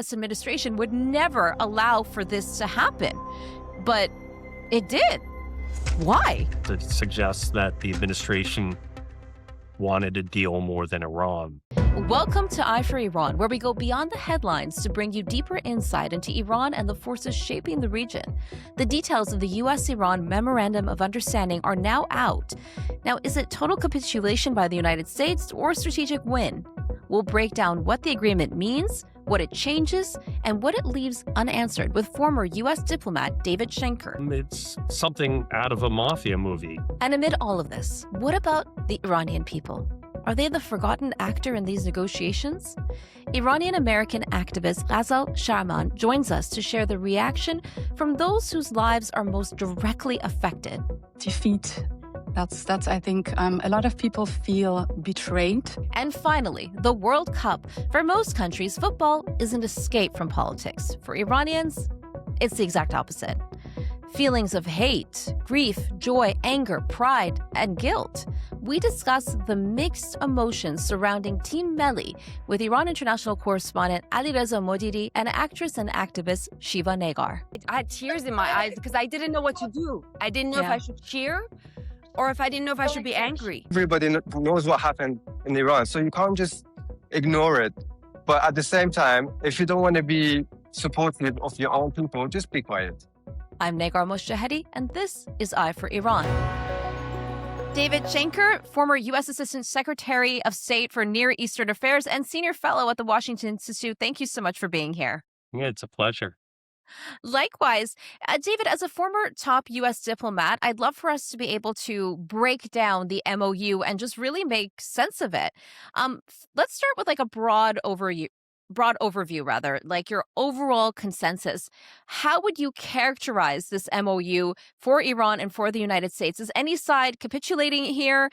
U.S. administration would never allow for this to happen. But it did. Why? It suggests that the administration wanted a deal more than Iran. Welcome to Eye for Iran, where we go beyond the headlines to bring you deeper insight into Iran and the forces shaping the region. The details of the US-Iran Memorandum of Understanding are now out. Now, is it total capitulation by the United States or a strategic win? We'll break down what the agreement means, what it changes, and what it leaves unanswered with former U.S. diplomat David Schenker. It's something out of a mafia movie. And amid all of this, what about the Iranian people? Are they the forgotten actor in these negotiations? Iranian-American activist Gazelle Sharmahd joins us to share the reaction from those whose lives are most directly affected. Defeat. That's I think, a lot of people feel betrayed. And finally, the World Cup. For most countries, football is an escape from politics. For Iranians, it's the exact opposite. Feelings of hate, grief, joy, anger, pride, and guilt. We discuss the mixed emotions surrounding Team Melli with Iran international correspondent Alireza Modiri and actress and activist Shiva Negar. I had tears in my eyes because I didn't know what to do. I didn't know if I should cheer or if I didn't know if I should be angry. Everybody knows what happened in Iran, so you can't just ignore it. But at the same time, if you don't want to be supportive of your own people, just be quiet. I'm Negar Mojtahedi, and this is Eye for Iran. David Schenker, former U.S. Assistant Secretary of State for Near Eastern Affairs and Senior Fellow at the Washington Institute, thank you so much for being here. Yeah, it's a pleasure. Likewise, David, as a former top U.S. diplomat, I'd love for us to be able to break down the MoU and just really make sense of it. Let's start with like a broad overview, like your overall consensus. How would you characterize this MoU for Iran and for the United States? Is any side capitulating here?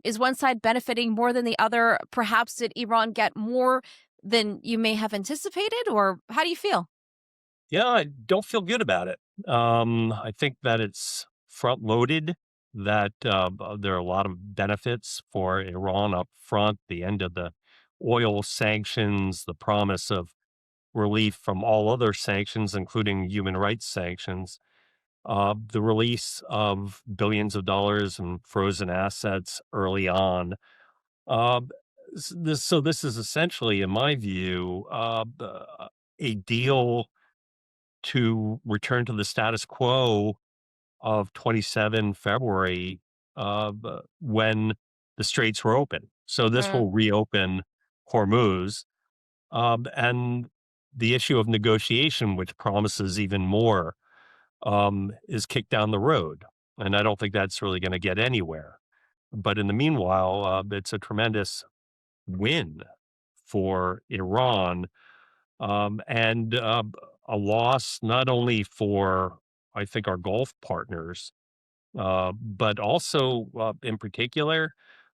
Is one side benefiting more than the other? Perhaps did Iran get more than you may have anticipated, or how do you feel? Yeah, I don't feel good about it. I think that it's front-loaded, that there are a lot of benefits for Iran up front, the end of the oil sanctions, the promise of relief from all other sanctions, including human rights sanctions, the release of billions of dollars in frozen assets early on. So this is essentially, in my view, a deal to return to the status quo of 27 February when the straits were open. So this will reopen Hormuz, and the issue of negotiation, which promises even more, is kicked down the road. And I don't think that's really going to get anywhere. But in the meanwhile, it's a tremendous win for Iran, and a loss not only for, I think, our Gulf partners, but also in particular,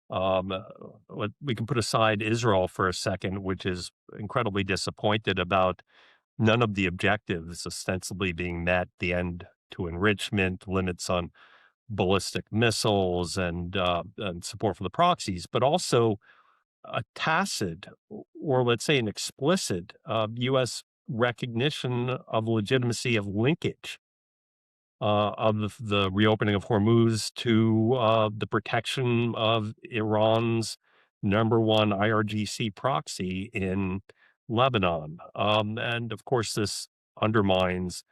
we can put aside Israel for a second, which is incredibly disappointed about none of the objectives ostensibly being met, the end to enrichment, limits on ballistic missiles, and support for the proxies, but also a tacit, or let's say an explicit, U.S. recognition of legitimacy of linkage of the reopening of Hormuz to the protection of Iran's #1 IRGC proxy in Lebanon. And of course, this undermines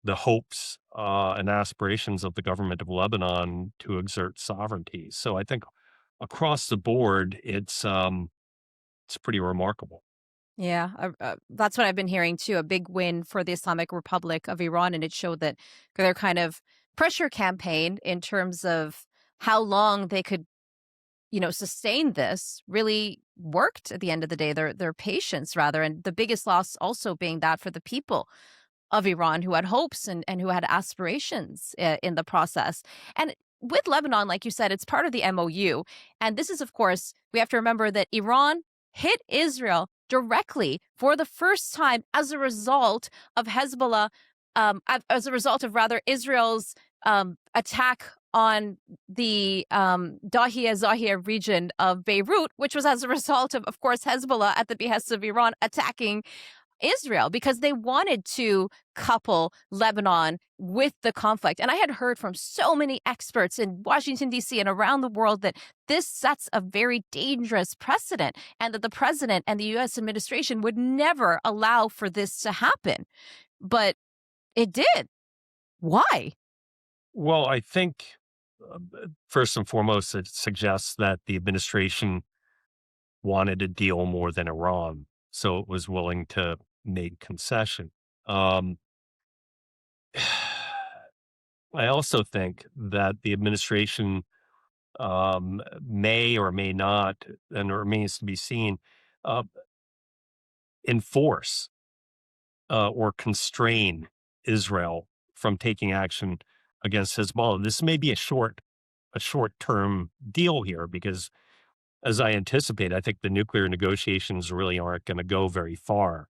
the hopes and aspirations of the government of Lebanon to exert sovereignty. So I think across the board, it's pretty remarkable. Yeah, that's what I've been hearing too. A big win for the Islamic Republic of Iran, and it showed that their kind of pressure campaign in terms of how long they could, sustain this really worked at the end of the day. Their patience, rather, and the biggest loss also being that for the people of Iran who had hopes and who had aspirations in the process. And with Lebanon, like you said, it's part of the MoU. And this is, of course, we have to remember that Iran hit Israel directly for the first time as a result of Hezbollah, Israel's attack on the Dahiyeh region of Beirut, which was as a result of course, Hezbollah at the behest of Iran attacking Israel because they wanted to couple Lebanon with the conflict. And I had heard from so many experts in Washington, D.C. and around the world that this sets a very dangerous precedent and that the president and the U.S. administration would never allow for this to happen. But it did. Why? Well, I think first and foremost, it suggests that the administration wanted a deal more than Iran, so it was willing to make concession. Um, I also think that the administration may or may not, and it remains to be seen, uh, enforce or constrain Israel from taking action against Hezbollah. This may be a short-term deal here because, as I anticipate, I think the nuclear negotiations really aren't going to go very far.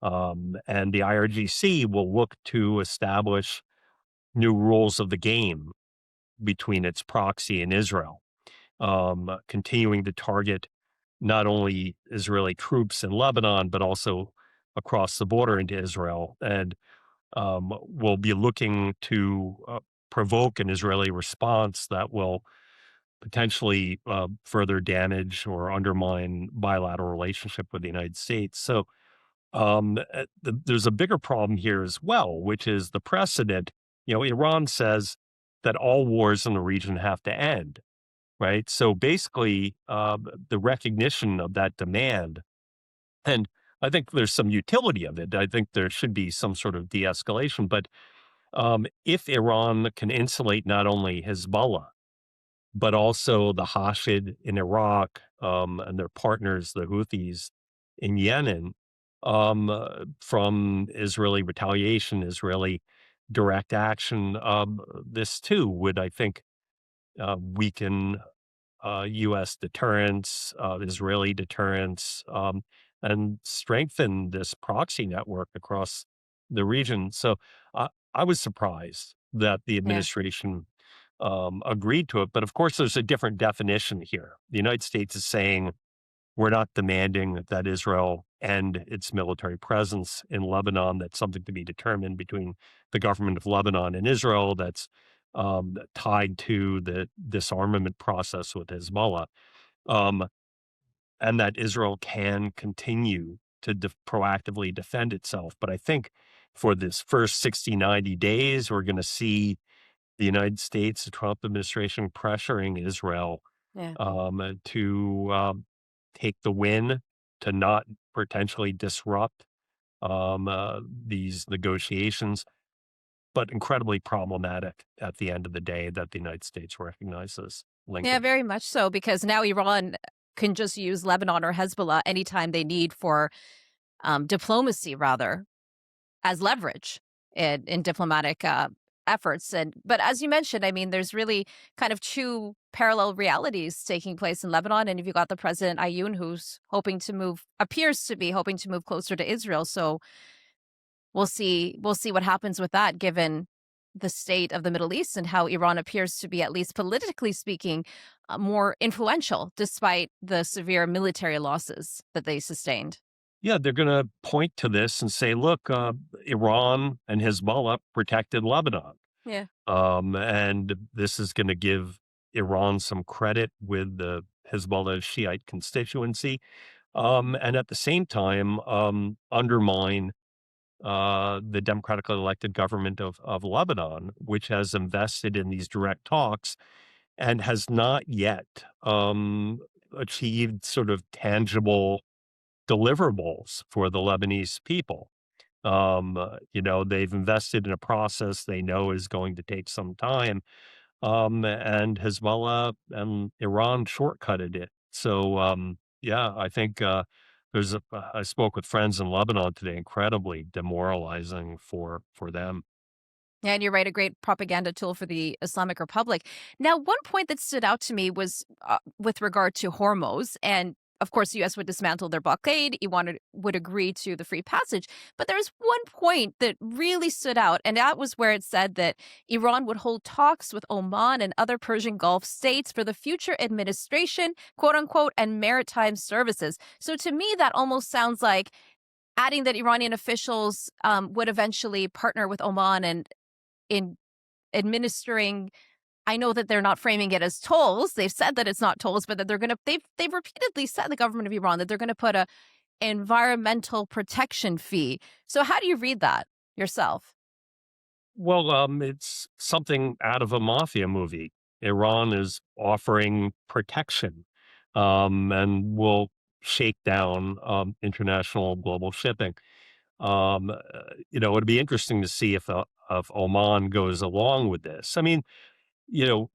And the IRGC will look to establish new rules of the game between its proxy and Israel, continuing to target not only Israeli troops in Lebanon, but also across the border into Israel. And will be looking to provoke an Israeli response that will potentially further damage or undermine bilateral relationship with the United States. So there's a bigger problem here as well, which is the precedent. Iran says that all wars in the region have to end, right? So basically, the recognition of that demand, and I think there's some utility of it. I think there should be some sort of de-escalation. But if Iran can insulate not only Hezbollah, but also the Hashid in Iraq and their partners, the Houthis in Yemen, from Israeli retaliation, Israeli direct action, this too would, I think, weaken U.S. deterrence, Israeli deterrence, and strengthen this proxy network across the region. So I was surprised that the administration agreed to it. But of course, there's a different definition here. The United States is saying we're not demanding that Israel end its military presence in Lebanon. That's something to be determined between the government of Lebanon and Israel. That's tied to the disarmament process with Hezbollah, and that Israel can continue to proactively defend itself. But I think for this first 60, 90 days, we're going to see the United States, the Trump administration pressuring Israel to take the win, to not potentially disrupt these negotiations, but incredibly problematic at the end of the day that the United States recognizes. Yeah, very much so, because now Iran can just use Lebanon or Hezbollah anytime they need for diplomacy, rather, as leverage in diplomatic efforts. But as you mentioned, I mean, there's really kind of two parallel realities taking place in Lebanon. And if you got the President Ayoun, who's appears to be hoping to move closer to Israel. So we'll see what happens with that, given the state of the Middle East and how Iran appears to be, at least politically speaking, more influential despite the severe military losses that they sustained. Yeah, they're going to point to this and say, look, Iran and Hezbollah protected Lebanon. Yeah. And this is going to give Iran some credit with the Hezbollah Shiite constituency. And at the same time, undermine the democratically elected government of Lebanon, which has invested in these direct talks and has not yet achieved sort of tangible deliverables for the Lebanese people. They've invested in a process they know is going to take some time, and Hezbollah and Iran shortcutted it. So, I think I spoke with friends in Lebanon today, incredibly demoralizing for them. Yeah, and you're right, a great propaganda tool for the Islamic Republic. Now, one point that stood out to me was with regard to Hormuz. And of course, the U.S. would dismantle their blockade. Iran would agree to the free passage. But there's one point that really stood out, and that was where it said that Iran would hold talks with Oman and other Persian Gulf states for the future administration, quote unquote, and maritime services. So to me, that almost sounds like adding that Iranian officials would eventually partner with Oman and in administering. I know that they're not framing it as tolls. They've said that it's not tolls, but that they've repeatedly said, the government of Iran, that they're going to put a environmental protection fee. So how do you read that yourself? Well, it's something out of a mafia movie. Iran is offering protection, and will shake down international global shipping. It'd be interesting to see if Oman goes along with this. I mean,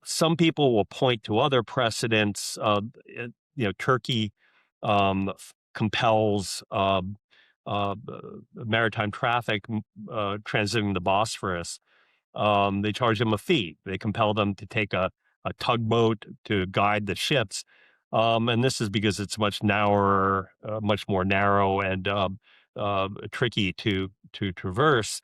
some people will point to other precedents. Turkey compels uh, maritime traffic transiting the Bosphorus. They charge them a fee. They compel them to take a tugboat to guide the ships. And this is because it's much narrower, much more narrow and tricky to traverse.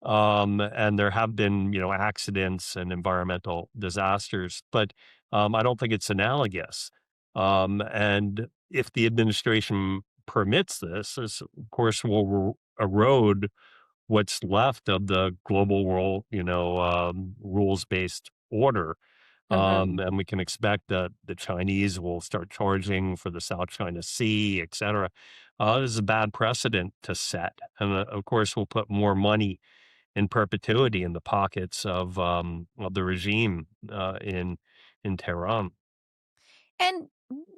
And there have been, accidents and environmental disasters, but I don't think it's analogous. And if the administration permits this of course will erode what's left of the global world, rules-based order. And we can expect that the Chinese will start charging for the South China Sea, et cetera. This is a bad precedent to set. And of course, we'll put more money in perpetuity in the pockets of the regime in Tehran. And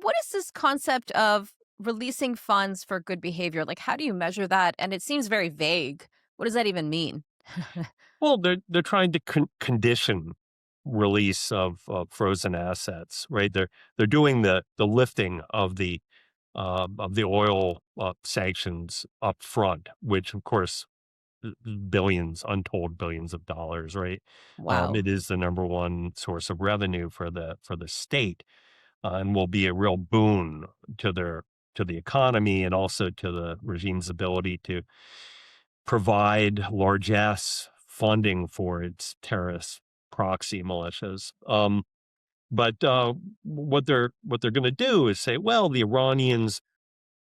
what is this concept of releasing funds for good behavior? Like, how do you measure that? And it seems very vague. What does that even mean? Well, they're trying to condition release of frozen assets, right? They're doing the lifting of the oil sanctions up front, which of course billions, untold billions of dollars, right? Wow. It is the number one source of revenue for the state, and will be a real boon to the economy and also to the regime's ability to provide largesse funding for its terrorist proxy militias. But what they're going to do is say, well, the Iranians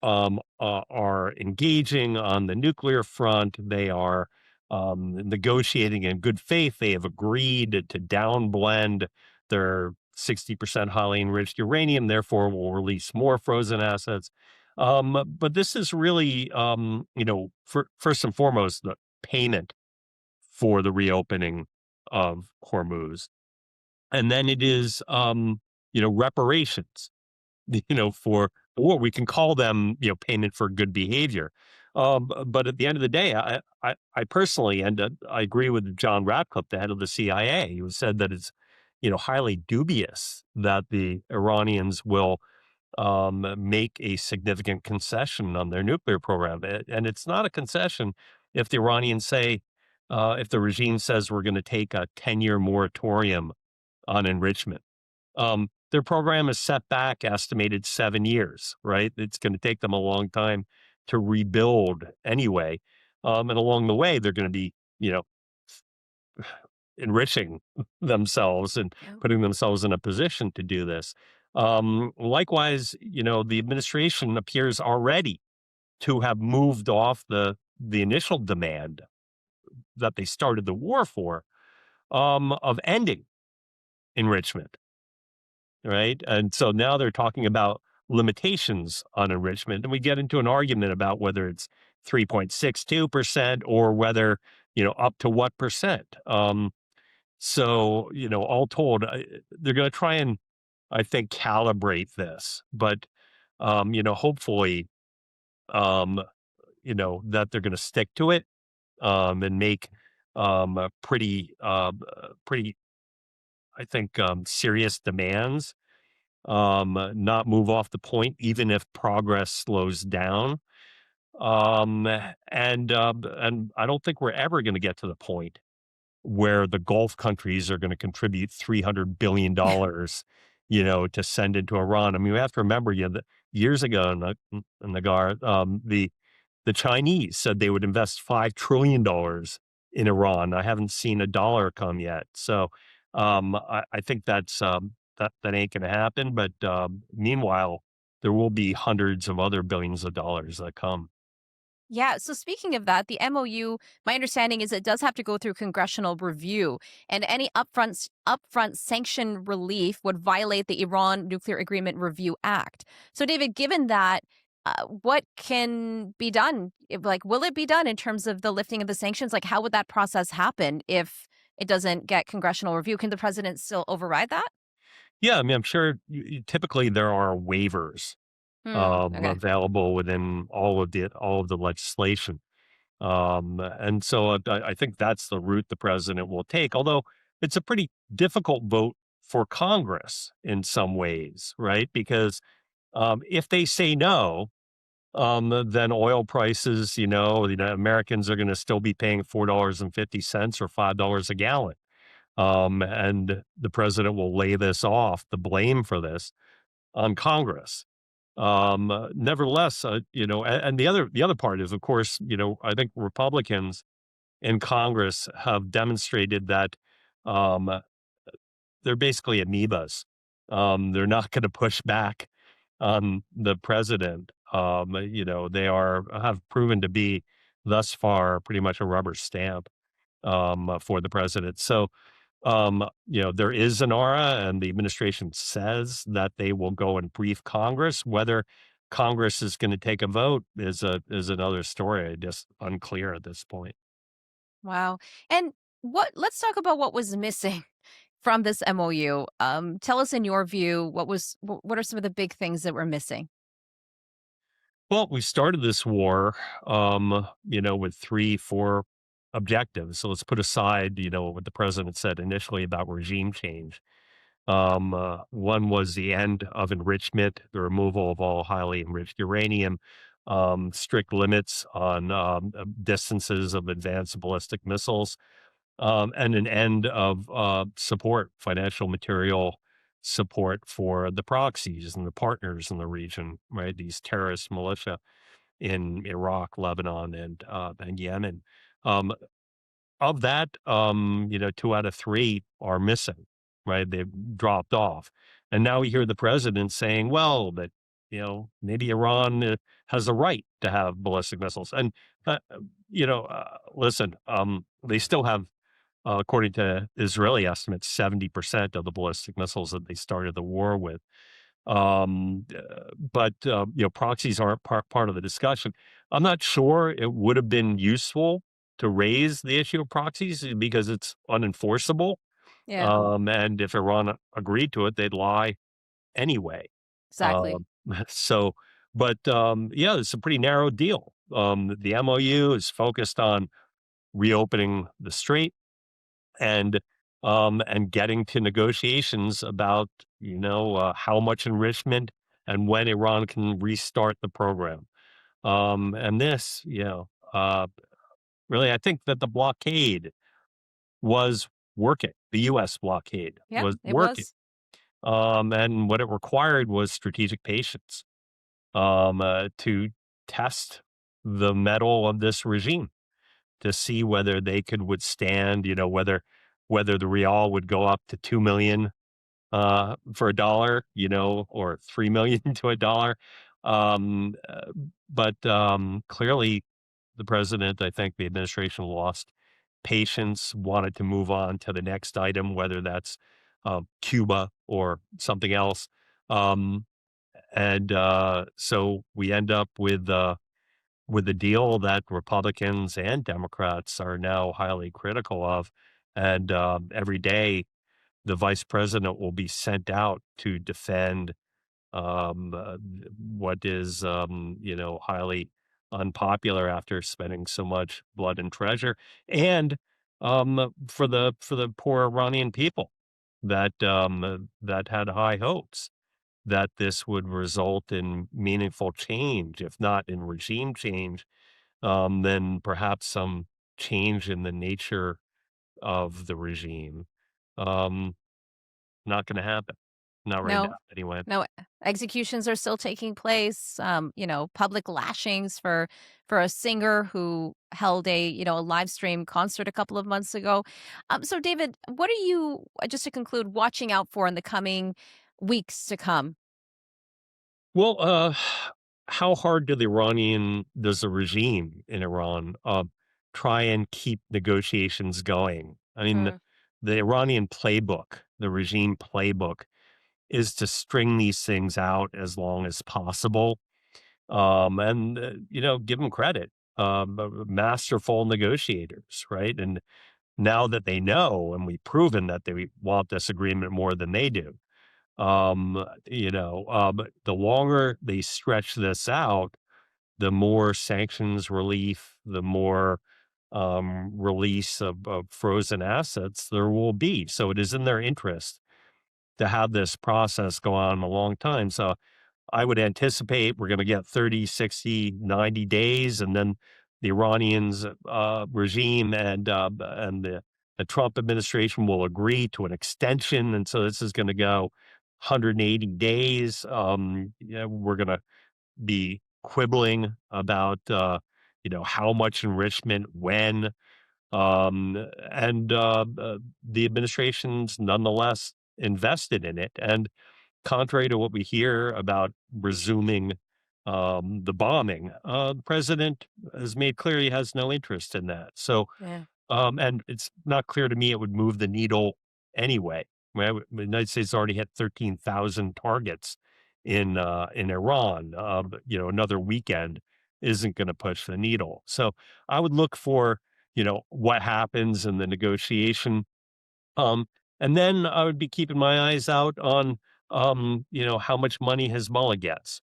are engaging on the nuclear front. They are negotiating in good faith. They have agreed to downblend their 60% highly enriched uranium, therefore will release more frozen assets. But this is really, first and foremost, the payment for the reopening of Hormuz. And then it is, reparations, for or we can call them, payment for good behavior. But at the end of the day, I personally, and I agree with John Ratcliffe, the head of the CIA, who said that it's, highly dubious that the Iranians will make a significant concession on their nuclear program. And it's not a concession if the Iranians say, if the regime says we're going to take a 10-year moratorium on enrichment. Their program is set back estimated 7 years, right? It's going to take them a long time to rebuild anyway. And along the way, they're going to be, enriching themselves and putting themselves in a position to do this. Likewise, the administration appears already to have moved off the initial demand that they started the war for, of ending enrichment. Right. And so now they're talking about limitations on enrichment. And we get into an argument about whether it's 3.62% or whether, up to what percent. So, all told, they're going to try and, I think, calibrate this. But, hopefully, that they're going to stick to it and make pretty, I think, serious demands. Not move off the point, even if progress slows down. And I don't think we're ever going to get to the point where the Gulf countries are going to contribute $300 billion, to send into Iran. I mean, we have to remember, that years ago in Negar, the Chinese said they would invest $5 trillion in Iran. I haven't seen a dollar come yet. So I think that's that ain't going to happen. But meanwhile, there will be hundreds of other billions of dollars that come. Yeah. So speaking of that, the MOU, my understanding is it does have to go through congressional review, and any upfront sanction relief would violate the Iran Nuclear Agreement Review Act. So, David, given that, what can be done? Like, will it be done in terms of the lifting of the sanctions? Like, how would that process happen if it doesn't get congressional review? Can the president still override that? Yeah, I mean, I'm sure typically there are waivers Okay. available within all of the legislation. And so I think that's the route the president will take, although it's a pretty difficult vote for Congress in some ways, right? Because if they say no, then oil prices, Americans are going to still be paying $4.50 or $5 a gallon. And the president will lay this off, the blame for this, on Congress. Nevertheless, and the other part is, of course, I think Republicans in Congress have demonstrated that um, they're basically amoebas. They're not going to push back on the president. They have proven to be thus far pretty much a rubber stamp for the president. So, there is an aura, and the administration says that they will go and brief Congress. Whether Congress is going to take a vote is another story. Just unclear at this point. Wow. And let's talk about what was missing from this MOU. Tell us in your view, what are some of the big things that were missing? Well, we started this war, with three, four objectives. So let's put aside, what the president said initially about regime change. One was the end of enrichment, the removal of all highly enriched uranium, strict limits on distances of advanced ballistic missiles, and an end of support, financial material support for the proxies and the partners in the region, right? These terrorist militia in Iraq, Lebanon, and Yemen. Um, of that, two out of three are missing, right? They've dropped off. And now we hear the president saying, well, that, maybe Iran has a right to have ballistic missiles. And, listen, they still have, according to Israeli estimates, 70% of the ballistic missiles that they started the war with. But proxies aren't part of the discussion. I'm not sure it would have been useful to raise the issue of proxies because it's unenforceable. Yeah, And if Iran agreed to it, they'd lie anyway. exactly. Um, so, yeah, it's a pretty narrow deal. The MOU is focused on reopening the strait and getting to negotiations about how much enrichment and when Iran can restart the program. And this, really, I think that the blockade was working. The U.S. blockade Yeah, was it working, was. and what it required was strategic patience to test the mettle of this regime to see whether they could withstand, whether the real would go up to 2 million for a dollar, or 3 million to a dollar. But clearly, the president, I think the administration lost patience, wanted to move on to the next item, whether that's Cuba or something else. Um, and so we end up with a deal that Republicans and Democrats are now highly critical of. And every day, the vice president will be sent out to defend what is, highly unpopular after spending so much blood and treasure, and for the poor Iranian people that had high hopes that this would result in meaningful change, if not in regime change, then perhaps some change in the nature of the regime. Um, Not going to happen. Not right now, No, anyway. no, executions are still taking place. Public lashings for a singer who held a live stream concert a couple of months ago. So, David, what are you, just to conclude, watching out for in the coming weeks to come? Well, how hard does the regime in Iran try and keep negotiations going? I mean, Mm, the Iranian playbook, the regime playbook, is to string these things out as long as possible, and give them credit, masterful negotiators, right? And now that they know, and we've proven that they want this agreement more than they do, the longer they stretch this out, the more sanctions relief, the more release of frozen assets there will be. So it is in their interest to have this process go on a long time. So I would anticipate we're going to get 30, 60, 90 days, and then the Iranians regime and the Trump administration will agree to an extension. And so this is going to go 180 days. We're going to be quibbling about, how much enrichment, when, and the administration's nonetheless invested in it. And contrary to what we hear about resuming the bombing, the president has made clear he has no interest in that. So, yeah. and it's not clear to me it would move the needle anyway. The United States already had 13,000 targets in Iran. Another weekend isn't going to push the needle. So I would look for what happens in the negotiation, um, and then I would be keeping my eyes out on, how much money Hezbollah gets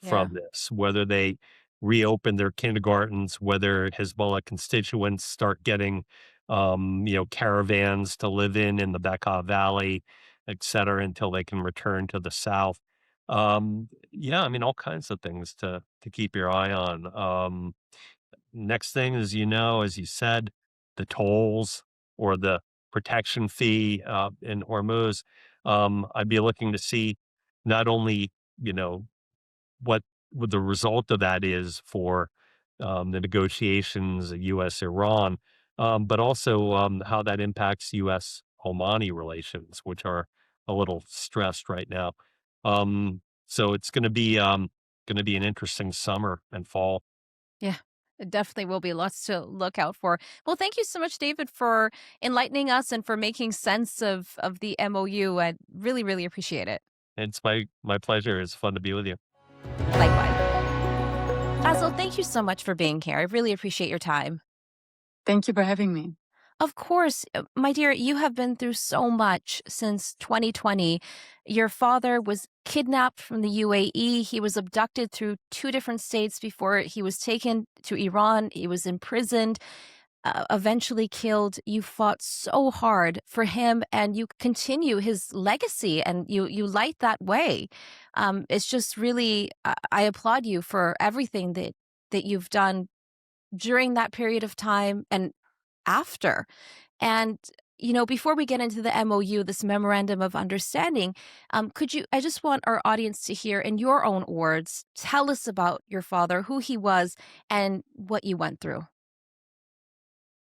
Yeah. from this, whether they reopen their kindergartens, whether Hezbollah constituents start getting, caravans to live in the Bekaa Valley, et cetera, until they can return to the south. Yeah, I mean, all kinds of things to keep your eye on. Next thing is, as you said, the tolls or the protection fee in Hormuz. I'd be looking to see not only, you know, what the result of that is for the negotiations of U.S.-Iran, but also how that impacts U.S.-Omani relations, which are a little stressed right now. So it's going to be an interesting summer and fall. Yeah, it definitely will be lots to look out for. Well, thank you so much, David, for enlightening us and for making sense of the MOU. I really, really appreciate it. It's my pleasure. It's fun to be with you. Likewise. Basil, thank you so much for being here. I really appreciate your time. Thank you for having me. Of course, my dear, you have been through so much since 2020. Your father was kidnapped from the UAE. He was abducted through 2 different states before he was taken to Iran. He was imprisoned, eventually killed. You fought so hard for him, and you continue his legacy, and you light that way. It's just really, I applaud you for everything that you've done during that period of time and after. And, before we get into the MOU, this Memorandum of Understanding, I just want our audience to hear in your own words, tell us about your father, who he was, and what you went through.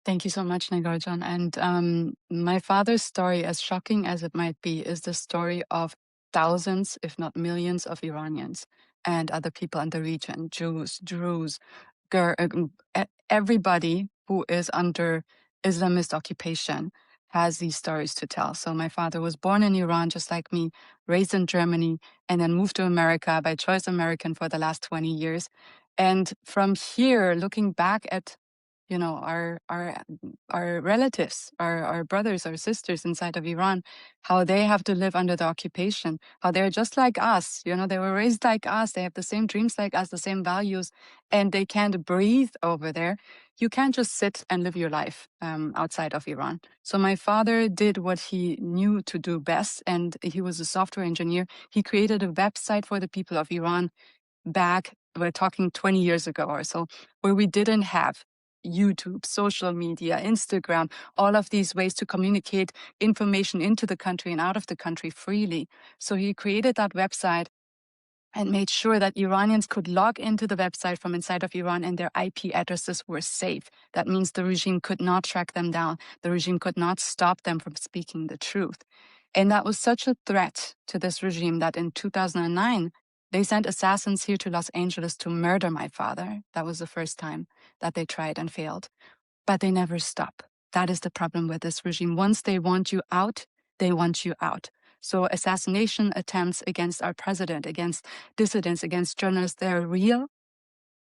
Thank you so much, Negarjan. And my father's story, as shocking as it might be, is the story of thousands, if not millions, of Iranians and other people in the region, Jews, Druze, everybody who is under Islamist occupation has these stories to tell. So my father was born in Iran, just like me, raised in Germany, and then moved to America, by choice American, for the last 20 years. And from here, looking back at our relatives, our brothers, our sisters inside of Iran, how they have to live under the occupation, how they're just like us. They were raised like us. They have the same dreams like us, the same values, and they can't breathe over there. You can't just sit and live your life outside of Iran. So my father did what he knew to do best, and he was a software engineer. He created a website for the people of Iran back, we're talking 20 years ago or so, where we didn't have YouTube, social media, Instagram, all of these ways to communicate information into the country and out of the country freely. So he created that website and made sure that Iranians could log into the website from inside of Iran and their IP addresses were safe. That means the regime could not track them down. The regime could not stop them from speaking the truth. And that was such a threat to this regime that in 2009, They sent assassins here to Los Angeles to murder my father. That was the first time that they tried and failed. But they never stop. That is the problem with this regime. Once they want you out, they want you out. So assassination attempts against our president, against dissidents, against journalists, they're real.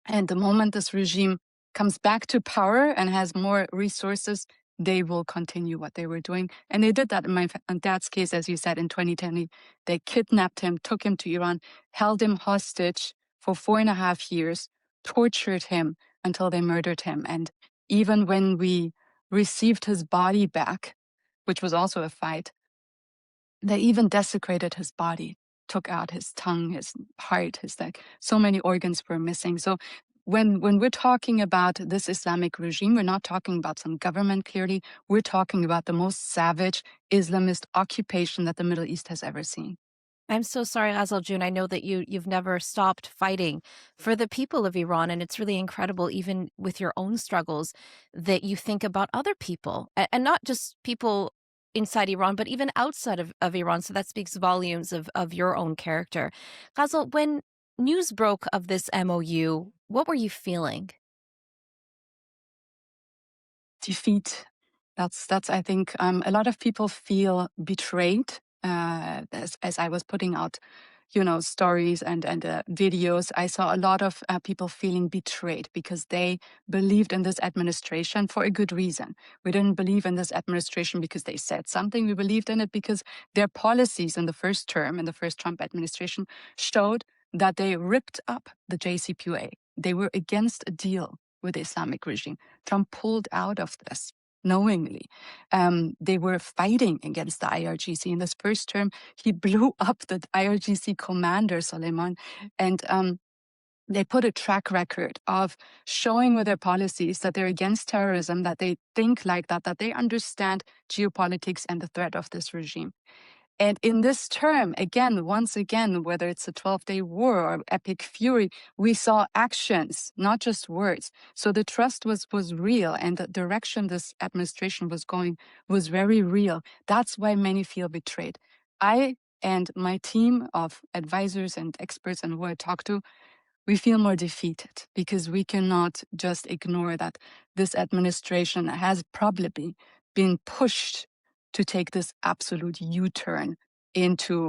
And the moment this regime comes back to power and has more resources, they will continue what they were doing. And they did that in my dad's case, as you said, in 2010. They kidnapped him, took him to Iran, held him hostage for 4.5 years, tortured him until they murdered him. And even when we received his body back, which was also a fight, they even desecrated his body, took out his tongue, his heart, his leg. So many organs were missing. So when we're talking about this Islamic regime, we're not talking about some government clearly. We're talking about the most savage Islamist occupation that the Middle East has ever seen. I'm so sorry, Ghazal June. I know that you've never stopped fighting for the people of Iran, and it's really incredible, even with your own struggles, that you think about other people, and not just people inside Iran, but even outside of Iran. So that speaks volumes of your own character. Ghazal, when news broke of this MOU, what were you feeling? Defeat. That's I think a lot of people feel betrayed. As I was putting out, stories and videos, I saw a lot of people feeling betrayed because they believed in this administration for a good reason. We didn't believe in this administration because they said something. We believed in it because their policies in the first term, in the first Trump administration, showed that they ripped up the JCPOA. They were against a deal with the Islamic regime. Trump pulled out of this knowingly. They were fighting against the IRGC. In this first term, he blew up the IRGC commander, Soleiman, and they put a track record of showing with their policies that they're against terrorism, that they think like that they understand geopolitics and the threat of this regime. And in this term, once again, whether it's a 12-day war or epic fury, we saw actions, not just words. So the trust was real, and the direction this administration was going was very real. That's why many feel betrayed. I and my team of advisors and experts and who I talk to, we feel more defeated because we cannot just ignore that this administration has probably been pushed to take this absolute U-turn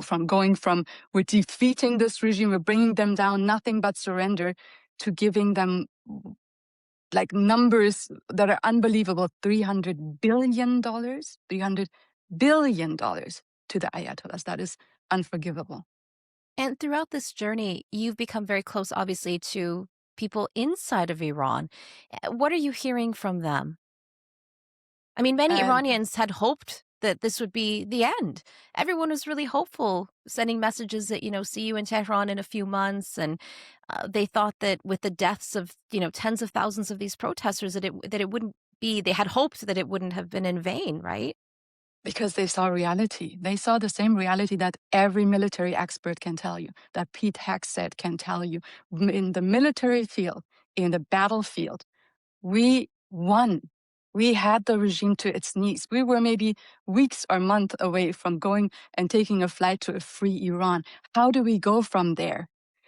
from we're defeating this regime, we're bringing them down, nothing but surrender, to giving them like numbers that are unbelievable, $300 billion to the Ayatollahs. That is unforgivable. And throughout this journey, you've become very close, obviously, to people inside of Iran. What are you hearing from them? I mean, many Iranians had hoped that this would be the end. Everyone was really hopeful, sending messages that, see you in Tehran in a few months. And they thought that with the deaths of, tens of thousands of these protesters, that it wouldn't be, they had hoped that it wouldn't have been in vain, right? Because they saw reality. They saw the same reality that every military expert can tell you, that Pete Hegseth can tell you. In the military field, in the battlefield, we won. We had the regime to its knees. We were maybe weeks or months away from going and taking a flight to a free Iran. How do we go from there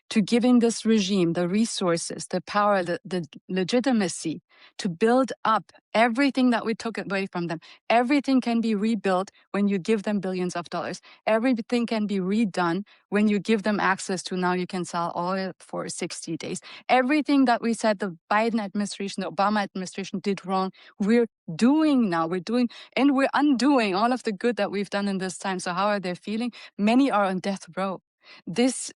to giving this regime the resources, the power, the legitimacy to build up everything that we took away from them? Everything can be rebuilt when you give them billions of dollars. Everything can be redone when you give them access to, now you can sell oil for 60 days. Everything that we said the Biden administration, the Obama administration did wrong, we're doing now. And we're undoing all of the good that we've done in this time. So how are they feeling? Many are on death row. This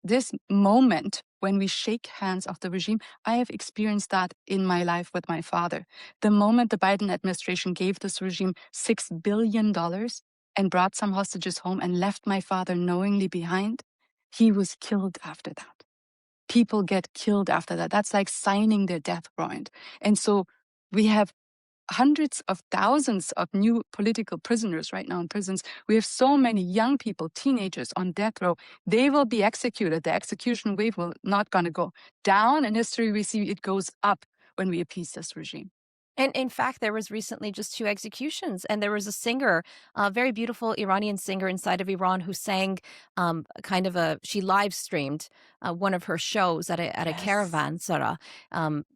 moment when we shake hands of the regime, I have experienced that in my life with my father. The moment the Biden administration gave this regime $6 billion and brought some hostages home and left my father knowingly behind, he was killed after that. People get killed after that. That's like signing their death warrant. And so we have hundreds of thousands of new political prisoners right now in prisons. We have so many young people, teenagers on death row. They will be executed. The execution wave will not going to go down. In history, we see it goes up when we appease this regime. And in fact, there was recently just 2 executions, and there was a singer, a very beautiful Iranian singer inside of Iran who sang, kind of she live streamed, one of her shows at a Yes. caravan,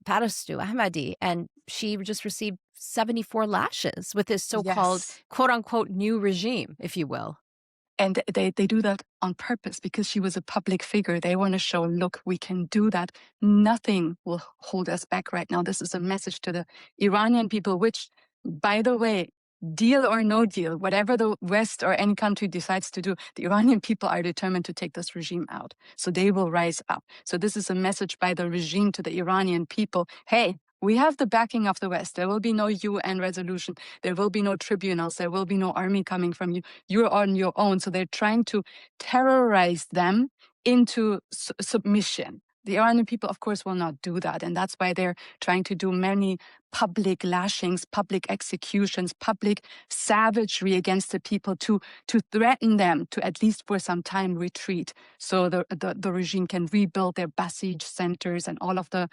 Parastu Ahmadi, and she just received 74 lashes with this so-called, Yes. quote, unquote, "new regime," if you will. And they do that on purpose because she was a public figure. They want to show, look, we can do that. Nothing will hold us back right now. This is a message to the Iranian people, which, by the way, deal or no deal, whatever the West or any country decides to do, the Iranian people are determined to take this regime out. So they will rise up. So this is a message by the regime to the Iranian people. Hey, we have the backing of the West. There will be no UN resolution. There will be no tribunals. There will be no army coming from you. You're on your own. So they're trying to terrorize them into submission. The Iranian people, of course, will not do that. And that's why they're trying to do many public lashings, public executions, public savagery against the people to threaten them to, at least for some time, retreat. So the regime can rebuild their besieged centers and all of the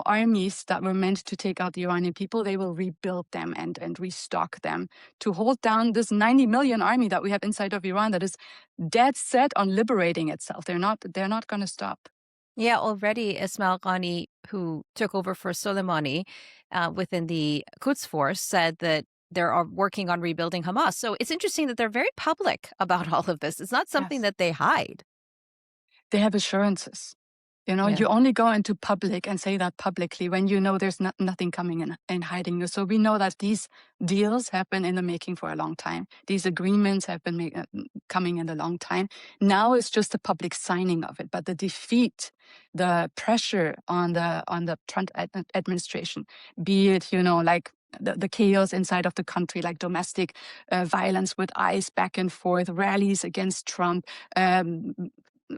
armies that were meant to take out the Iranian people. They will rebuild them and restock them to hold down this 90 million army that we have inside of Iran that is dead set on liberating itself. They're not going to stop. Yeah, already Ismail Ghani, who took over for Soleimani within the Quds Force, said that they're working on rebuilding Hamas. So it's interesting that they're very public about all of this. It's not something Yes. that they hide. They have assurances. Yeah. You only go into public and say that publicly when you know there's nothing coming in hiding you. So we know that these deals have been in the making for a long time. These agreements have been coming in a long time. Now it's just the public signing of it. But the defeat, the pressure on the Trump administration, be it, like the chaos inside of the country, like domestic violence with ICE back and forth, rallies against Trump,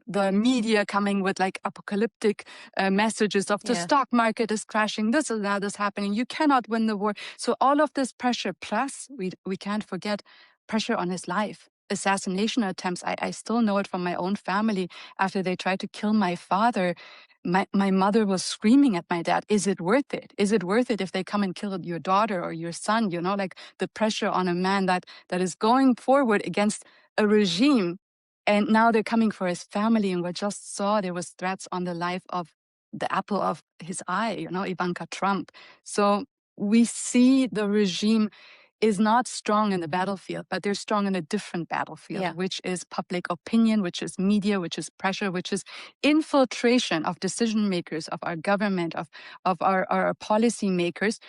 the media coming with like apocalyptic messages of the stock market is crashing, this and that is happening, you cannot win the war. So all of this pressure, plus we can't forget pressure on his life, assassination attempts. I still know it from my own family. After they tried to kill my father, my mother was screaming at my dad, is it worth it? Is it worth it if they come and kill your daughter or your son? Like the pressure on a man that is going forward against a regime. And now they're coming for his family. And we just saw there was threats on the life of the apple of his eye, Ivanka Trump. So we see the regime is not strong in the battlefield, but they're strong in a different battlefield, which is public opinion, which is media, which is pressure, which is infiltration of decision makers, of our government, of our policy makers,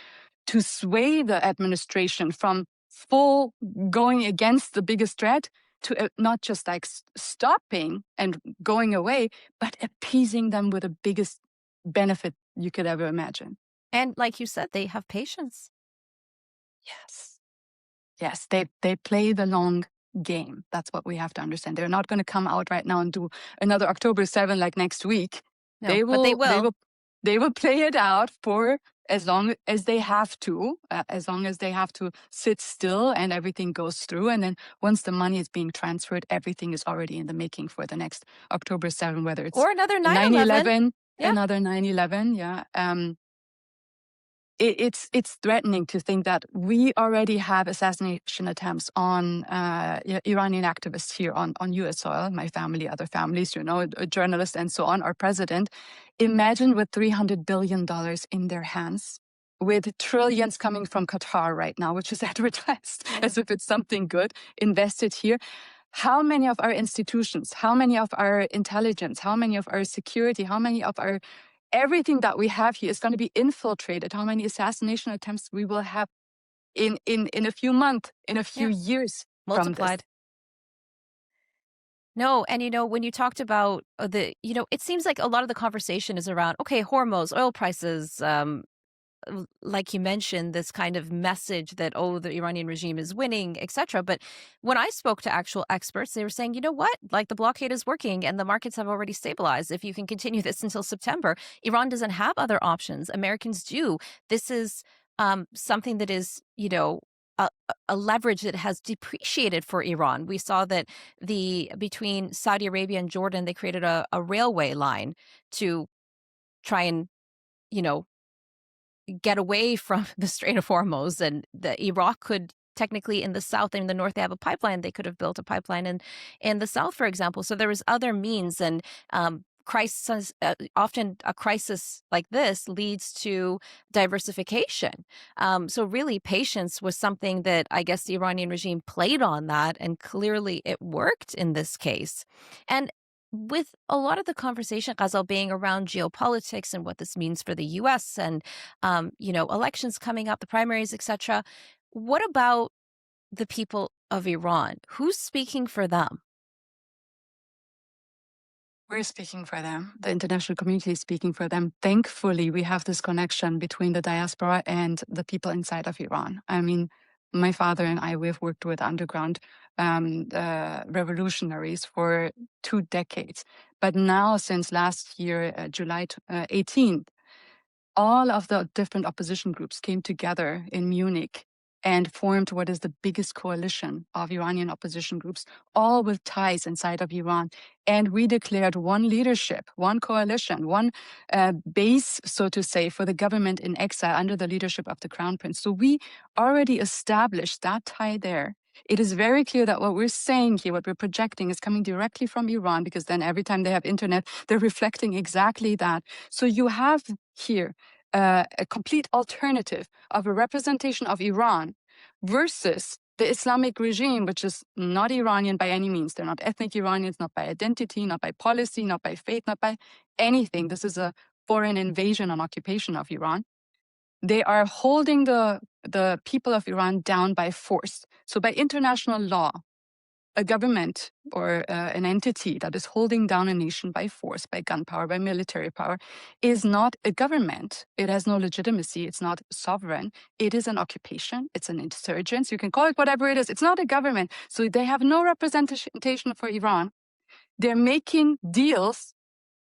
to sway the administration from full going against the biggest threat to not just like stopping and going away, but appeasing them with the biggest benefit you could ever imagine. And like you said, they have patience. Yes, they play the long game. That's what we have to understand. They're not going to come out right now and do another October 7 like next week. No, they but they will. They will play it out for as long as they have to, sit still and everything goes through. And then once the money is being transferred, everything is already in the making for the next October 7, whether it's or another 9/11. Another 9/11. Yeah. It's threatening to think that we already have assassination attempts on Iranian activists here on U.S. soil, my family, other families, journalists and so on, our president. Imagine with $300 billion in their hands, with trillions coming from Qatar right now, which is advertised as if it's something good, invested here. How many of our institutions, how many of our intelligence, how many of our security, how many of our everything that we have here is going to be infiltrated? How many assassination attempts we will have in a few months, in a few years multiplied. No, and when you talked about it seems like a lot of the conversation is around, okay, Hormuz, oil prices, like you mentioned, this kind of message that, the Iranian regime is winning, etc. But when I spoke to actual experts, they were saying, you know what, like the blockade is working and the markets have already stabilized. If you can continue this until September, Iran doesn't have other options. Americans do. This is something that is, a leverage that has depreciated for Iran. We saw that between Saudi Arabia and Jordan, they created a railway line to try and, get away from the Strait of Hormuz, and the Iraq could technically in the south and in the north they have a pipeline. They could have built a pipeline in the south, for example. So there was other means, and crisis often a crisis like this leads to diversification. So really, patience was something that I guess the Iranian regime played on that, and clearly it worked in this case. And with a lot of the conversation, Ghazal, being around geopolitics and what this means for the U.S. and elections coming up, the primaries, etc. What about the people of Iran? Who's speaking for them? We're speaking for them. The international community is speaking for them. Thankfully, we have this connection between the diaspora and the people inside of Iran. I mean, my father and I, we've worked with underground revolutionaries for 2 decades. But now, since last year, July 18th, all of the different opposition groups came together in Munich and formed what is the biggest coalition of Iranian opposition groups, all with ties inside of Iran. And we declared one leadership, one coalition, one base, so to say, for the government in exile under the leadership of the Crown Prince. So we already established that tie there. It is very clear that what we're saying here, what we're projecting, is coming directly from Iran, because then every time they have internet, they're reflecting exactly that. So you have here a complete alternative of a representation of Iran versus the Islamic regime, which is not Iranian by any means. They're not ethnic Iranians, not by identity, not by policy, not by faith, not by anything. This is a foreign invasion and occupation of Iran. They are holding the people of Iran down by force. So by international law, a government or an entity that is holding down a nation by force, by gunpower, by military power, is not a government. It has no legitimacy. It's not sovereign. It is an occupation. It's an insurgence. You can call it whatever it is. It's not a government. So they have no representation for Iran. They're making deals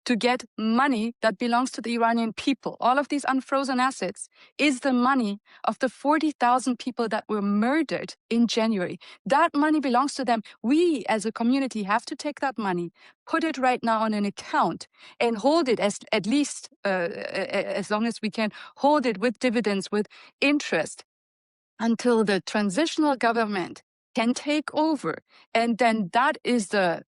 to get money that belongs to the Iranian people. All of these unfrozen assets is the money of the 40,000 people that were murdered in January. That money belongs to them. We as a community have to take that money, put it right now on an account, and hold it at least as long as we can, hold it with dividends, with interest, until the transitional government can take over. And then that is the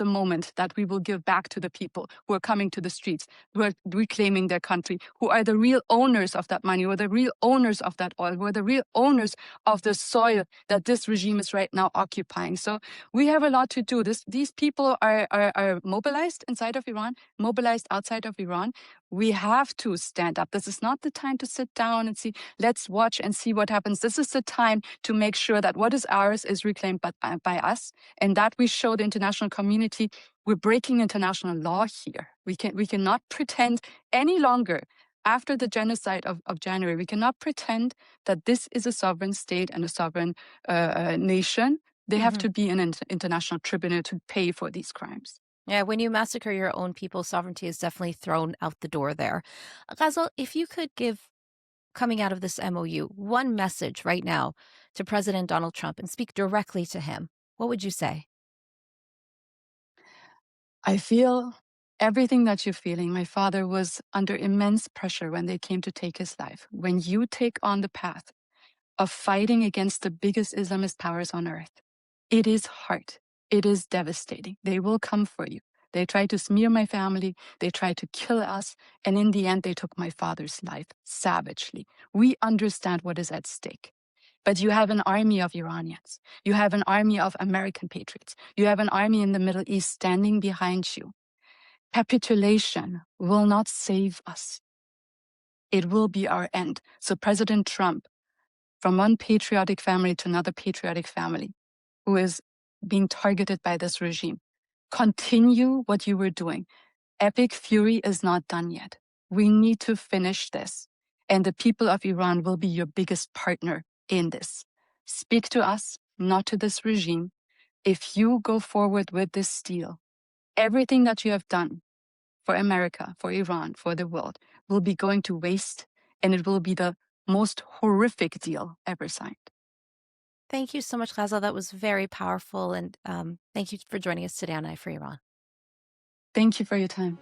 moment that we will give back to the people who are coming to the streets, who are reclaiming their country, who are the real owners of that money, who are the real owners of that oil, who are the real owners of the soil that this regime is right now occupying. So we have a lot to do. These people are mobilized inside of Iran, mobilized outside of Iran. We have to stand up. This is not the time to sit down and see, let's watch and see what happens. This is the time to make sure that what is ours is reclaimed by us, and that we show the international community we're breaking international law here. We cannot pretend any longer, after the genocide of January, we cannot pretend that this is a sovereign state and a sovereign nation. They have to be an international tribunal to pay for these crimes. Yeah, when you massacre your own people, sovereignty is definitely thrown out the door there. Ghazal, if you could give, coming out of this MOU, one message right now to President Donald Trump and speak directly to him, what would you say? I feel everything that you're feeling. My father was under immense pressure when they came to take his life. When you take on the path of fighting against the biggest Islamist powers on earth, it is hard. It is devastating. They will come for you. They tried to smear my family. They tried to kill us. And in the end, they took my father's life savagely. We understand what is at stake. But you have an army of Iranians. You have an army of American patriots. You have an army in the Middle East standing behind you. Capitulation will not save us. It will be our end. So President Trump, from one patriotic family to another patriotic family, who is being targeted by this regime, continue what you were doing. Epic fury is not done yet. We need to finish this. And the people of Iran will be your biggest partner in this. Speak to us, not to this regime. If you go forward with this deal, everything that you have done for America, for Iran, for the world, will be going to waste, and it will be the most horrific deal ever signed. Thank you so much, Ghazal. That was very powerful. And thank you for joining us today on Eye for Iran. Thank you for your time.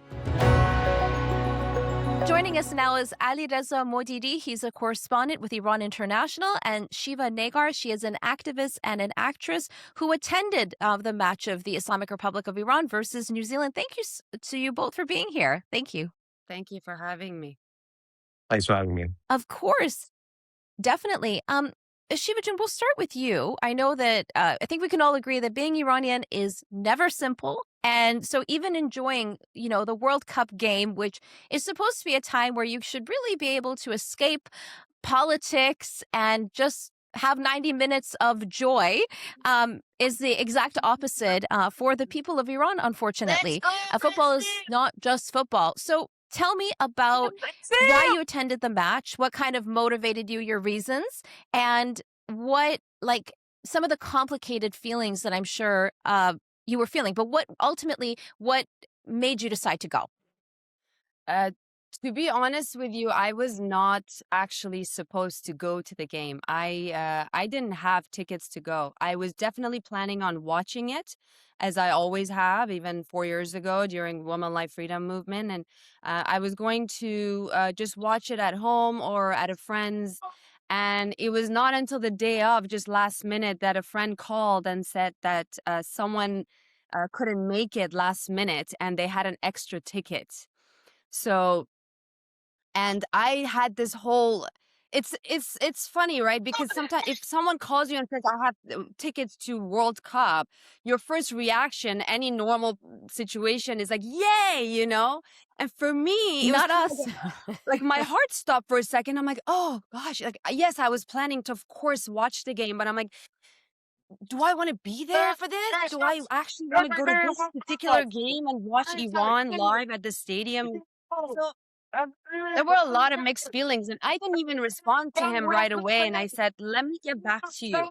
Joining us now is Alireza Mohdidi. He's a correspondent with Iran International, and Shiva Negar. She is an activist and an actress who attended the match of the Islamic Republic of Iran versus New Zealand. Thank you to you both for being here. Thank you. Thank you for having me. Thanks for having me. Of course. Definitely. Shiva-Jin, we'll start with you. I know that I think we can all agree that being Iranian is never simple. And so even enjoying, the World Cup game, which is supposed to be a time where you should really be able to escape politics and just have 90 minutes of joy, is the exact opposite for the people of Iran, unfortunately. Football is not just football. So tell me about why you attended the match, what kind of motivated you, your reasons, and what, some of the complicated feelings that I'm sure you were feeling, but what made you decide to go? To be honest with you, I was not actually supposed to go to the game. I didn't have tickets to go. I was definitely planning on watching it, as I always have, even 4 years ago during Women Life Freedom Movement. And I was going to just watch it at home or at a friend's. And it was not until the day of, just last minute, that a friend called and said that someone couldn't make it last minute and they had an extra ticket. So, and I had this whole, it's funny, right? Because sometimes if someone calls you and says, I have tickets to World Cup, your first reaction, any normal situation, is like, yay, And for me, it Not was us. like my heart stopped for a second. I'm like, oh gosh, yes, I was planning to, of course, watch the game, but I'm like, do I want to be there for this? Do I actually want to go to this particular game and watch Iran live at the stadium? So there were a lot of mixed feelings, and I didn't even respond to him right away. And I said, let me get back to you,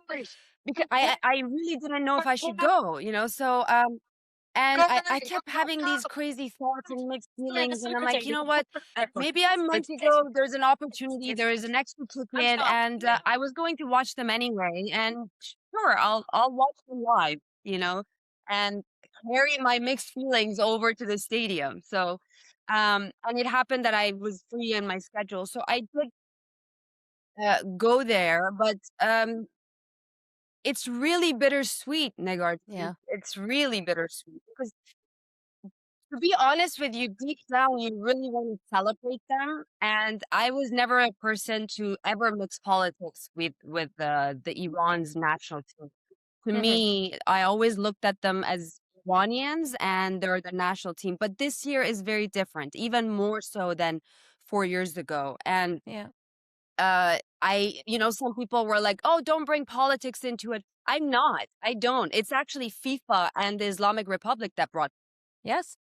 because I really didn't know if I should go, So, and I kept having these crazy thoughts and mixed feelings. And I'm like, you know what? Maybe I'm meant to go. There's an opportunity. There is an extra ticket. And I was going to watch them anyway. And sure, I'll watch them live, and carry my mixed feelings over to the stadium. So, and it happened that I was free in my schedule. So I did go there. But it's really bittersweet, Negar. Yeah. It's really bittersweet because, to be honest with you, deep down, you really want to celebrate them. And I was never a person to ever mix politics with the Iran's national team. To me, I always looked at them as Iranians and they're the national team. But this year is very different, even more so than 4 years ago. And Yeah. some people were like, oh, don't bring politics into it. I'm not. I don't. It's actually FIFA and the Islamic Republic that brought. Yes.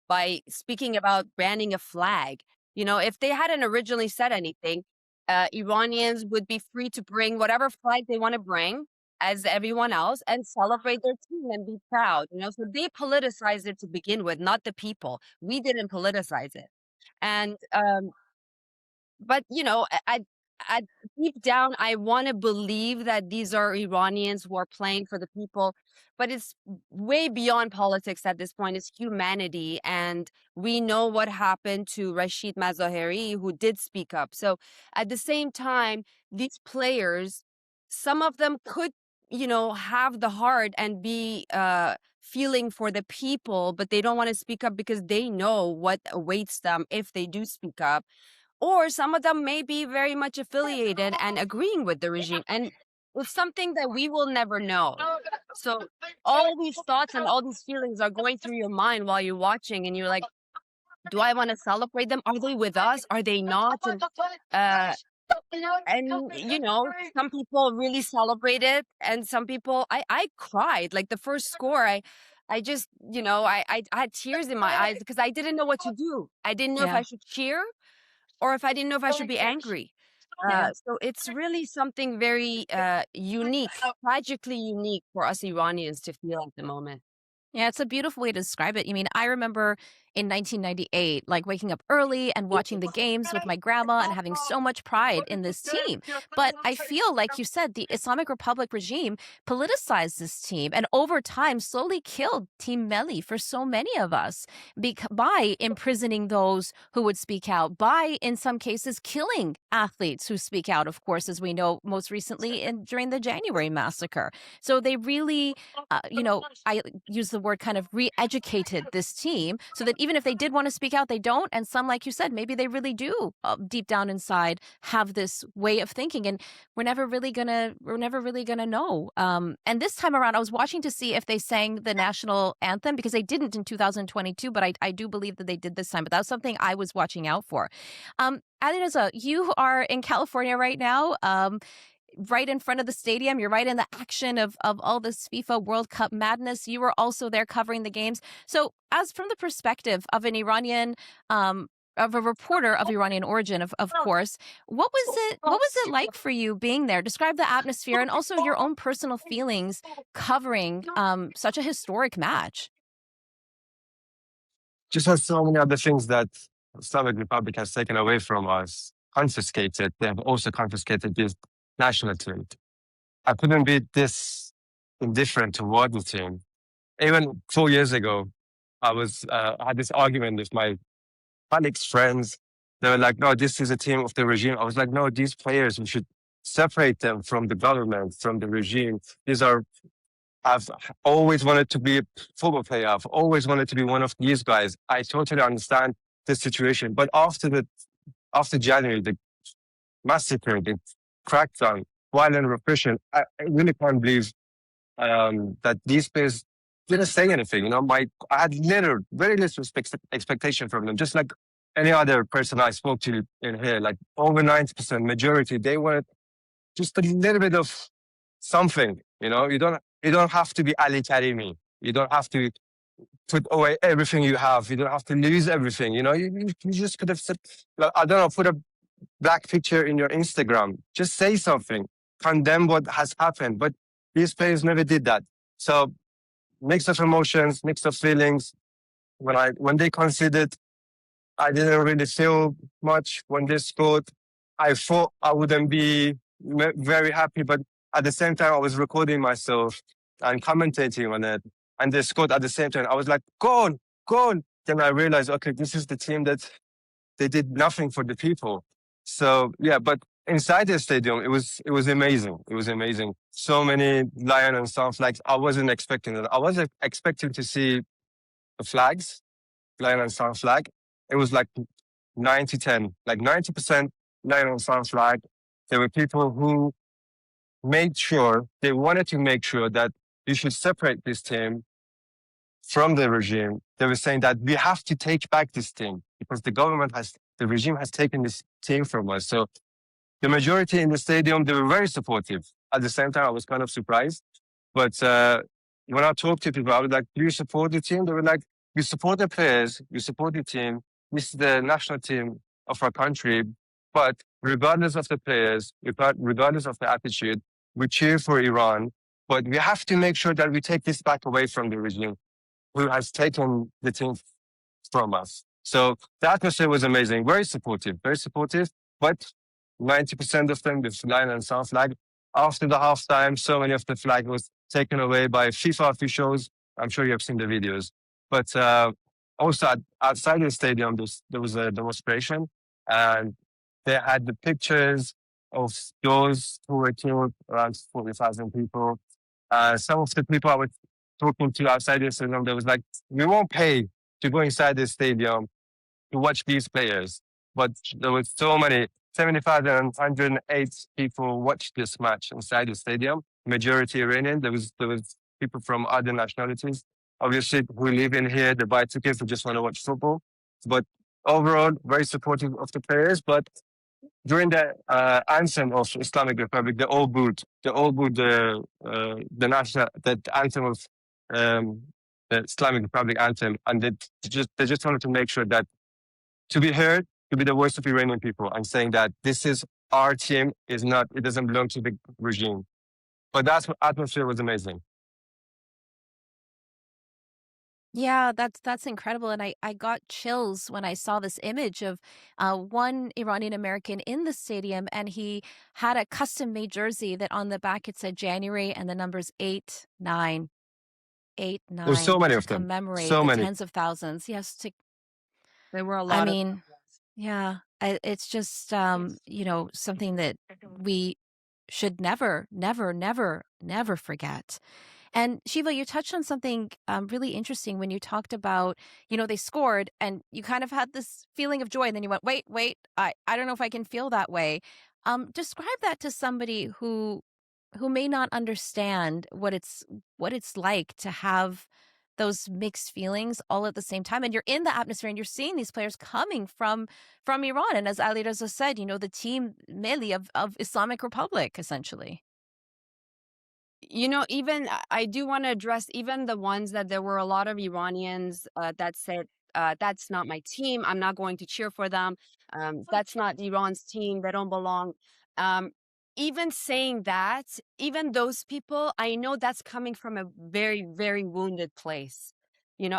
By speaking about banning a flag. If they hadn't originally said anything, Iranians would be free to bring whatever flag they want to bring, as everyone else, and celebrate their team and be proud. So they politicized it to begin with, not the people. We didn't politicize it. And but I deep down, I want to believe that these are Iranians who are playing for the people, but it's way beyond politics at this point. It's humanity, and we know what happened to Rashid Mazaheri, who did speak up. So at the same time, these players, some of them could, have the heart and be feeling for the people, but they don't want to speak up because they know what awaits them if they do speak up. Or some of them may be very much affiliated and agreeing with the regime. And it's something that we will never know. So all these thoughts and all these feelings are going through your mind while you're watching. And you're like, do I want to celebrate them? Are they with us? Are they not? And some people really celebrated. And some people, I cried. Like the first score, I just, I had tears in my eyes because I didn't know what to do. I didn't know if I should cheer or if I didn't know if I should be angry. So it's really something very unique, tragically unique for us Iranians to feel at the moment. Yeah, it's a beautiful way to describe it. I remember in 1998, like waking up early and watching the games with my grandma and having so much pride in this team. But I feel, like you said, the Islamic Republic regime politicized this team and over time slowly killed Team Melli for so many of us by imprisoning those who would speak out, by, in some cases, killing athletes who speak out, of course, as we know most recently during the January massacre. So they really, I use the word kind of re-educated this team so that even if they did want to speak out, they don't. And some, like you said, maybe they really do deep down inside have this way of thinking, and we're never really gonna know. And this time around, I was watching to see if they sang the national anthem, because they didn't in 2022, but I do believe that they did this time. But that was something I was watching out for. Alireza, you are in California right now. Right in front of the stadium. You're right in the action of all this FIFA World Cup madness. You were also there covering the games. So, as from the perspective of an Iranian, of a reporter of Iranian origin, of course, what was it like for you being there? Describe the atmosphere and also your own personal feelings covering such a historic match. Just has so many other things that Islamic Republic has taken away from us, confiscated. They have also confiscated this national team. I couldn't be this indifferent toward the team. Even 4 years ago, I had this argument with my colleagues, friends. They were like, "No, this is a team of the regime." I was like, "No, these players, we should separate them from the government, from the regime. I've always wanted to be a football player. I've always wanted to be one of these guys. I totally understand the situation." But after January, the massacre, the crackdown, violent repression, I really can't believe that these players didn't say anything. I had very little expectation from them. Just like any other person I spoke to in here, like over 90% majority, they wanted just a little bit of something. You don't have to be Ali Karimi. You don't have to put away everything you have. You don't have to lose everything. You just could have said, I don't know, put a black picture in your Instagram. Just say something. Condemn what has happened. But these players never did that. So mix of emotions, mix of feelings. When they conceded, I didn't really feel much. When they scored, I thought I wouldn't be very happy, but at the same time, I was recording myself and commentating on it. And they scored at the same time. I was like, go on, go on. Then I realized, okay, this is the team that they did nothing for the people. So yeah, but inside the stadium, it was amazing. It was amazing. So many lion and sun flags. I wasn't expecting that. I was expecting to see the flags, lion and sun flag. It was like 90-10, like 90% lion and sun flag. There were people who they wanted to make sure that you should separate this team from the regime. They were saying that we have to take back this team because the regime has taken this team from us. So the majority in the stadium, they were very supportive. At the same time, I was kind of surprised. But when I talked to people, I was like, do you support the team? They were like, we support the players, we support the team. This is the national team of our country. But regardless of the players, regardless of the attitude, we cheer for Iran. But we have to make sure that we take this back away from the regime who has taken the team from us. So the atmosphere was amazing, very supportive, but 90% of them with lion and sun flag. After the halftime, so many of the flag was taken away by FIFA officials. I'm sure you have seen the videos. But also outside the stadium, there was a demonstration, and they had the pictures of those who were killed, around 40,000 people. Some of the people I was talking to outside the stadium, they was like, we won't pay to go inside the stadium to watch these players. But there was so many, 75,108 people watched this match inside the stadium, majority Iranian. There was people from other nationalities, obviously, who live in here, they buy tickets, they just want to watch football. But overall, very supportive of the players. But during the anthem of Islamic Republic, they all booed the anthem of the Islamic Republic anthem, and they just wanted to make sure that to be heard, to be the voice of Iranian people, and saying that this is our team, it doesn't belong to the regime. But that atmosphere was amazing. Yeah, that's incredible, and I got chills when I saw this image of one Iranian American in the stadium, and he had a custom-made jersey that on the back it said January and the numbers 8-9, eight There were so nine many to of them, commemorate so the many. tens of thousands. Yes, to There were a I lot of mean, yeah, it's just something that we should never, never, never, never forget. And Shiva, you touched on something really interesting when you talked about, they scored and you kind of had this feeling of joy. And then you went, wait, I don't know if I can feel that way. Describe that to somebody who may not understand what it's like to have those mixed feelings all at the same time. And you're in the atmosphere and you're seeing these players coming from Iran. And as Ali Reza said, the team Melli of Islamic Republic, essentially. Even I do want to address even the ones that there were a lot of Iranians that said, that's not my team. I'm not going to cheer for them. That's not Iran's team. They don't belong. Um, even saying that, even those people, I know that's coming from a very, very wounded place.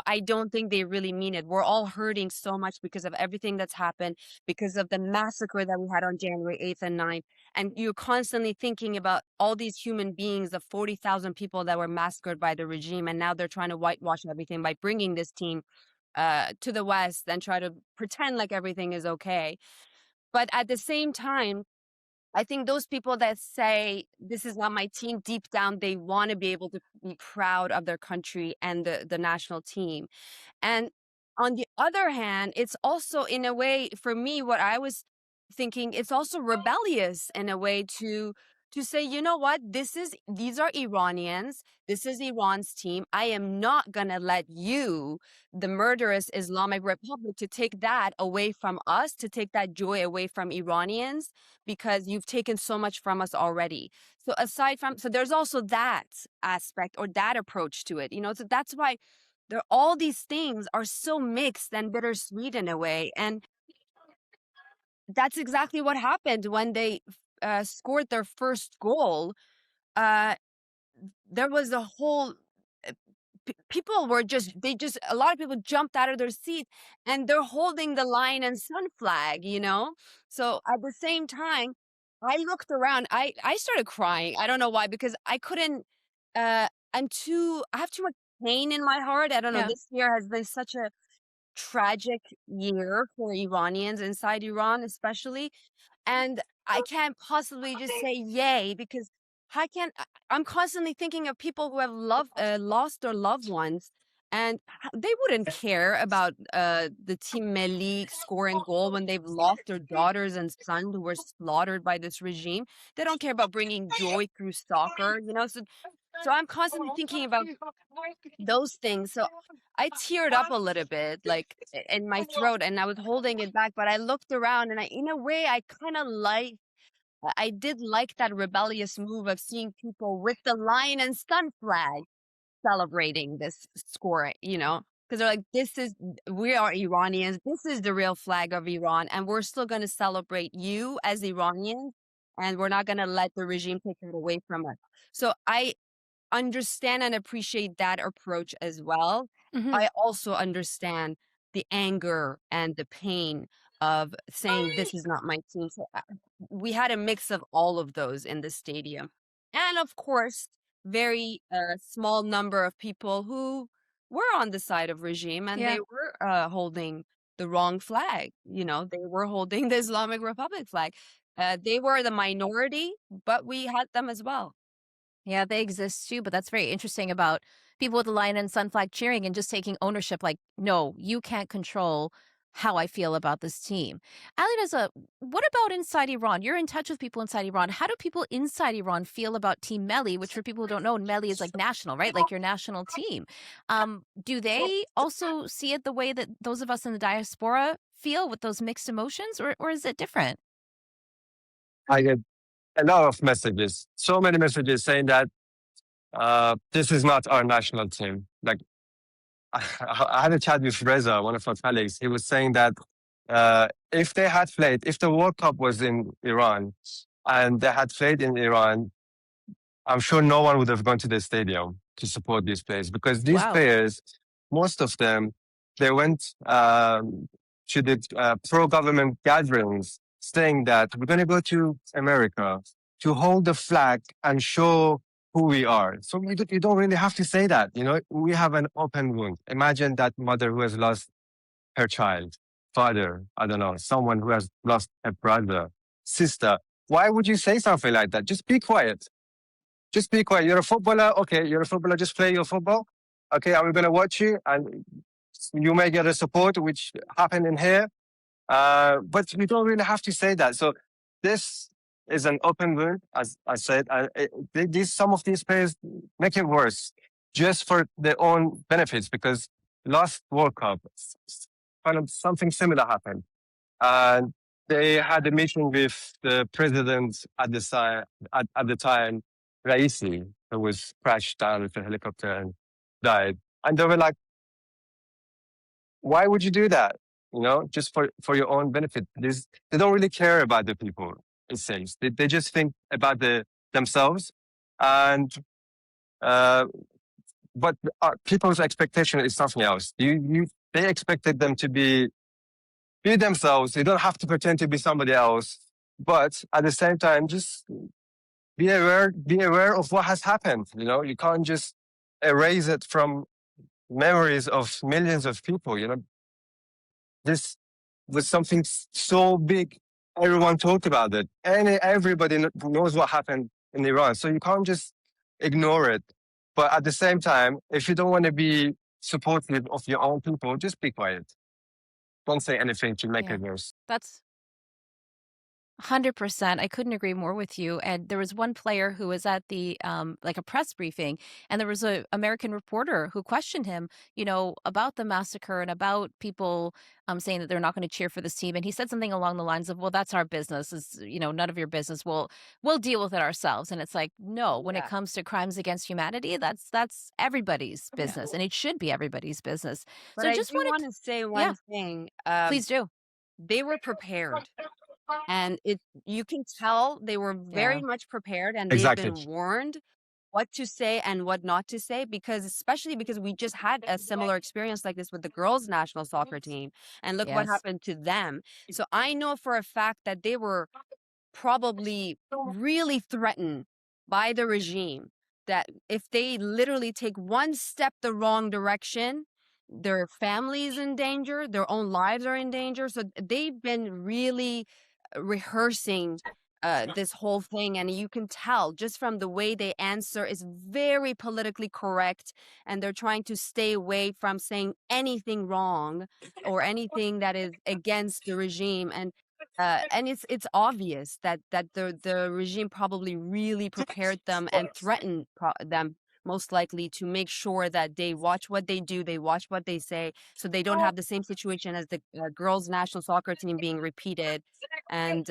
I don't think they really mean it. We're all hurting so much because of everything that's happened, because of the massacre that we had on January 8th and 9th. And you're constantly thinking about all these human beings, the 40,000 people that were massacred by the regime, and now they're trying to whitewash everything by bringing this team to the West and try to pretend like everything is okay. But at the same time, I think those people that say this is not my team, deep down they want to be able to be proud of their country and the national team. And on the other hand, it's also in a way, for me, what I was thinking, it's also rebellious in a way to say, you know what, these are Iranians, this is Iran's team. I am not gonna let you, the murderous Islamic Republic, to take that away from us, to take that joy away from Iranians, because you've taken so much from us already. So there's also that aspect or that approach to it, so that's why all these things are so mixed and bittersweet in a way. And that's exactly what happened when they scored their first goal. Uh, there was a whole people were a lot of people jumped out of their seat and they're holding the lion and sun flag. So at the same time, I looked around, I started crying. I don't know why, because I couldn't I have too much pain in my heart. I don't know, Yeah. this year has been such a tragic year for Iranians inside Iran, especially. And I can't possibly just say yay, because I'm constantly thinking of people who have lost their loved ones, and they wouldn't care about the team Melli scoring goal when they've lost their daughters and sons who were slaughtered by this regime. They don't care about bringing joy through soccer. So I'm constantly thinking about those things. So I teared up a little bit, like in my throat, and I was holding it back. But I looked around, and in a way, I did like that rebellious move of seeing people with the lion and sun flag celebrating this score. Because they're like, we are Iranians. This is the real flag of Iran, and we're still going to celebrate you as Iranians, and we're not going to let the regime take it away from us. So I understand and appreciate that approach as well. Hmm. I also understand the anger and the pain of saying this is not my team. So we had a mix of all of those in the stadium. And of course, very small number of people who were on the side of regime, and Yeah. they were holding the wrong flag. They were holding the Islamic Republic flag. They were the minority, but we had them as well. Yeah, they exist too, but that's very interesting about people with the lion and sun flag cheering and just taking ownership. Like, no, you can't control how I feel about this team. Alireza, what about inside Iran? You're in touch with people inside Iran. How do people inside Iran feel about Team Melli, which for people who don't know, Melli is like national, right? Like your national team. Do they also see it the way that those of us in the diaspora feel with those mixed emotions, or is it different? I get a lot of messages, so many messages saying that this is not our national team. Like I had a chat with Reza, one of our colleagues. He was saying that if the World Cup was in Iran and they had played in Iran, I'm sure no one would have gone to the stadium to support these players, because these Wow. players most of them, they went to the pro-government gatherings saying that we're going to go to America to hold the flag and show who we are. So you don't really have to say that. You know, we have an open wound. Imagine that mother who has lost her child, father, I don't know, someone who has lost a brother, sister. Why would you say something like that? Just be quiet. Just be quiet. You're a footballer. Okay, you're a footballer. Just play your football. Okay, I'm going to watch you and you may get a support, which happened in here. But you don't really have to say that. So this is an open wound, as I said. Some of these players make it worse just for their own benefits, because last World Cup, kind of something similar happened. And they had a meeting with the president at the time, Raisi, who was crashed down with a helicopter and died. And they were like, why would you do that? You know, just for your own benefit. They don't really care about the people, it seems. They just think about themselves. And but people's expectation is something else. They expected them to be themselves. They don't have to pretend to be somebody else. But at the same time, just be aware of what has happened. You know, you can't just erase it from memories of millions of people. You know, this was something so big. Everyone talked about it. And everybody knows what happened in Iran. So you can't just ignore it. But at the same time, if you don't want to be supportive of your own people, just be quiet. Don't say anything to make Yeah. it worse. That's 100%. I couldn't agree more with you. And there was one player who was at the like a press briefing, and there was a American reporter who questioned him, you know, about the massacre and about people saying that they're not going to cheer for this team. And he said something along the lines of, "Well, that's our business. It's, you know, none of your business. We'll deal with it ourselves." And it's like, no, when it Yeah. comes to crimes against humanity, that's everybody's business, and it should be everybody's business. But So I just do want wanted, to say yeah, one thing. please do. They were prepared. And you can tell they were very Yeah. much prepared, and they've Exactly. been warned what to say and what not to say, because especially because we just had a similar experience like this with the girls national soccer team, and look what Yes. happened to them. So I know for a fact that they were probably really threatened by the regime, that if they literally take one step the wrong direction, their family is in danger, their own lives are in danger. So they've been really rehearsing this whole thing, and you can tell just from the way they answer is very politically correct, and they're trying to stay away from saying anything wrong or anything that is against the regime. And it's obvious that the regime probably really prepared them and threatened them, most likely, to make sure that they watch what they do, they watch what they say, so they don't have the same situation as the girls national soccer team being repeated. And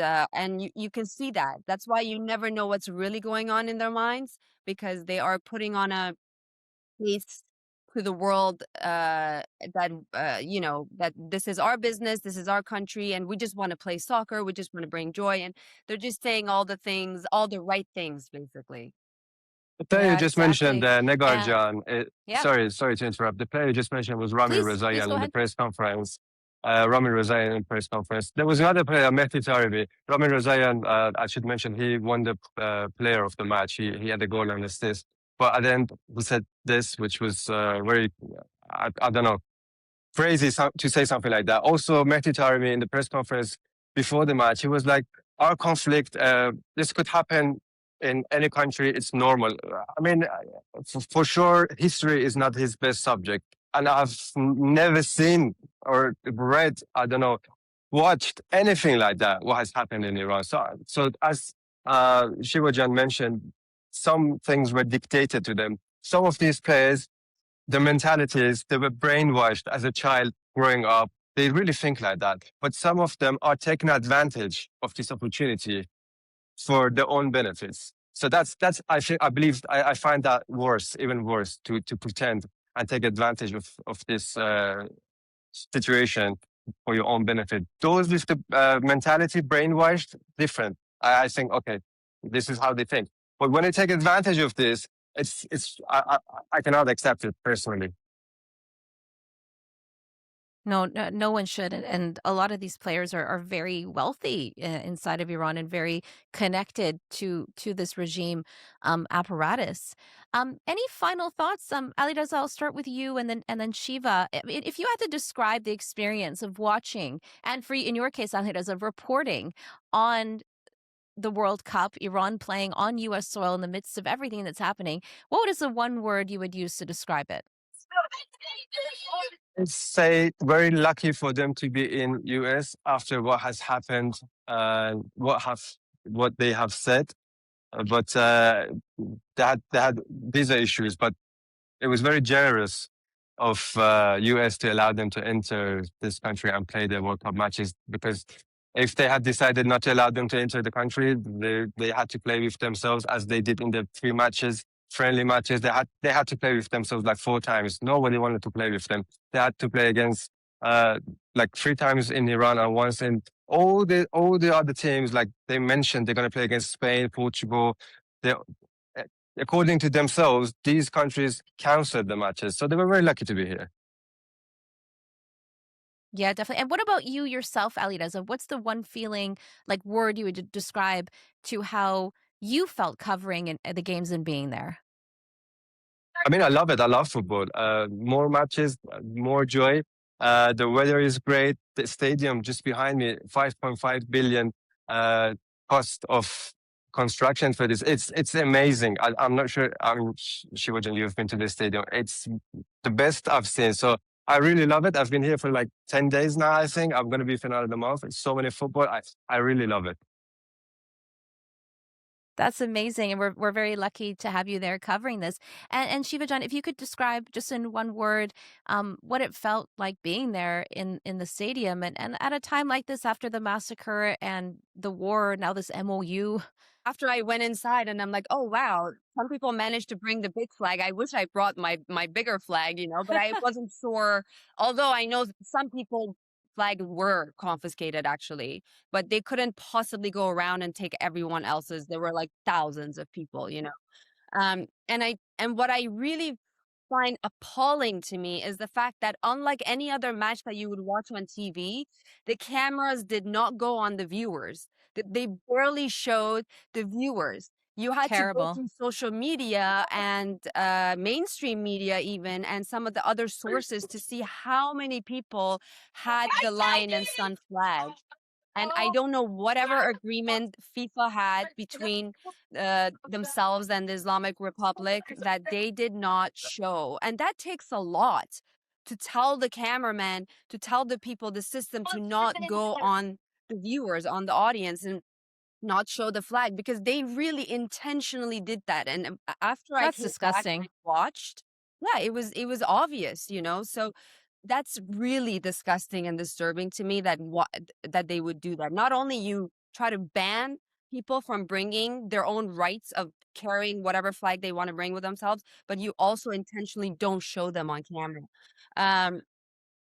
you can see that. That's why you never know what's really going on in their minds, because they are putting on a face to the world, that you know, that this is our business, this is our country, and we just want to play soccer, we just want to bring joy. And they're just saying all the things, all the right things, basically. The player you Yeah, just mentioned, exactly. Negar And Jan, yeah, sorry to interrupt. The player you just mentioned was Rami please Rezaian go in the ahead. press conference. Rami Rezaian in press conference. There was another player, Mehdi Taribi. Rami Rezaian, I should mention, he won the player of the match. He had a goal and assist. But at the end, he said this, which was very, I don't know, crazy to say something like that. Also, Mehdi Taremi in the press conference before the match, he was like, our conflict, this could happen in any country. It's normal. I mean, for sure, history is not his best subject. And I've never seen or read, I don't know, watched anything like that, what has happened in Iran. So as Shivajan mentioned, some things were dictated to them. Some of these players, the mentalities, they were brainwashed as a child growing up. They really think like that. But some of them are taking advantage of this opportunity for their own benefits. So I find that worse, even worse, to pretend and take advantage of this situation for your own benefit. Those with the mentality brainwashed, different. I think, okay, this is how they think. But when they take advantage of this, I cannot accept it personally. No one should. And a lot of these players are very wealthy inside of Iran and very connected to this regime apparatus. Any final thoughts? Alireza, I'll start with you, and then Shiva. If you had to describe the experience of watching, and in your case, Alireza, of reporting on the World Cup, Iran playing on U.S. soil in the midst of everything that's happening, what is the one word you would use to describe it? I'd say very lucky for them to be in US after what has happened, what they have said. But they had visa issues, but it was very generous of US to allow them to enter this country and play their World Cup matches, because if they had decided not to allow them to enter the country, they had to play with themselves as they did in the 3 matches, friendly matches. They had to play with themselves like 4 times. Nobody wanted to play with them. They had to play against like 3 times in Iran and once in all the other teams. Like they mentioned, they're going to play against Spain, Portugal. They, according to themselves, these countries canceled the matches, so they were very lucky to be here. Yeah, definitely. And what about you yourself, Alireza? What's the one feeling, like word you would describe to how you felt covering the games and being there? I mean, I love it. I love football. More matches, more joy. The weather is great. The stadium just behind me, 5.5 billion cost of construction for this. It's amazing. I'm not sure. Shivajan, you've been to this stadium. It's the best I've seen. So I really love it. I've been here for like 10 days now, I think. I'm going to be for another month. It's so many football. I really love it. That's amazing, and we're very lucky to have you there covering this. And Shivajan, if you could describe just in one word what it felt like being there in the stadium, and at a time like this after the massacre and the war, now this MoU. After I went inside and I'm like, oh wow, some people managed to bring the big flag. I wish I brought my bigger flag, but I wasn't sure. Although I know some people flag were confiscated actually, but they couldn't possibly go around and take everyone else's. There were like thousands of people. And what I really find appalling to me is the fact that unlike any other match that you would watch on TV, the cameras did not go on the viewers. They barely showed the viewers. You had to go Terrible. through social media and mainstream media even, and some of the other sources to see how many people had the lion and sun flag. And I don't know whatever agreement FIFA had between themselves and the Islamic Republic that they did not show. And that takes a lot to tell the cameraman, to tell the people, the system to not go on the viewers, on the audience, and not show the flag, because they really intentionally did that. And after I That's came back disgusting. and watched, yeah, it was obvious, So that's really disgusting and disturbing to me that they would do that. Not only you try to ban people from bringing their own rights of carrying whatever flag they want to bring with themselves, but you also intentionally don't show them on camera.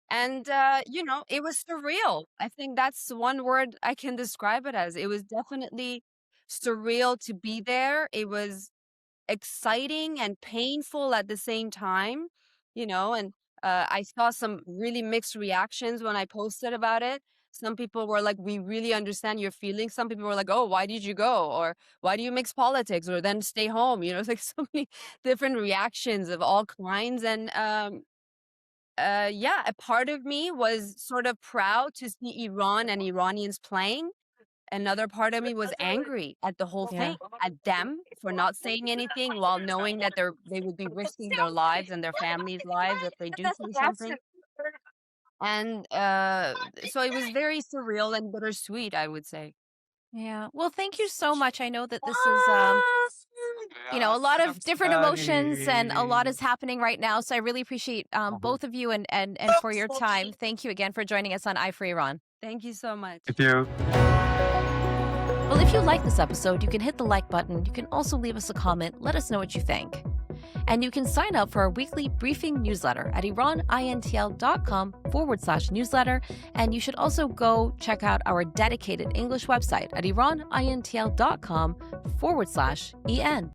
And it was surreal. I think that's one word I can describe it as. It was definitely surreal to be there. It was exciting and painful at the same time, and I saw some really mixed reactions when I posted about it. Some people were like, we really understand your feelings. Some people were like, oh, why did you go? Or why do you mix politics? Or then stay home? It's like so many different reactions of all kinds. And yeah, a part of me was sort of proud to see Iran and Iranians playing. Another part of me was angry at the whole thing, at them for not saying anything while knowing that they would be risking their lives and their families' lives if they do say something. And so it was very surreal and bittersweet, I would say. Yeah. Well, thank you so much. I know that this is a lot of different emotions and a lot is happening right now. So I really appreciate both of you and for your time. Thank you again for joining us on Eye for Iran. Thank you so much. Thank you. Well, if you like this episode, you can hit the like button. You can also leave us a comment. Let us know what you think. And you can sign up for our weekly briefing newsletter at iranintl.com/newsletter. And you should also go check out our dedicated English website at iranintl.com/en.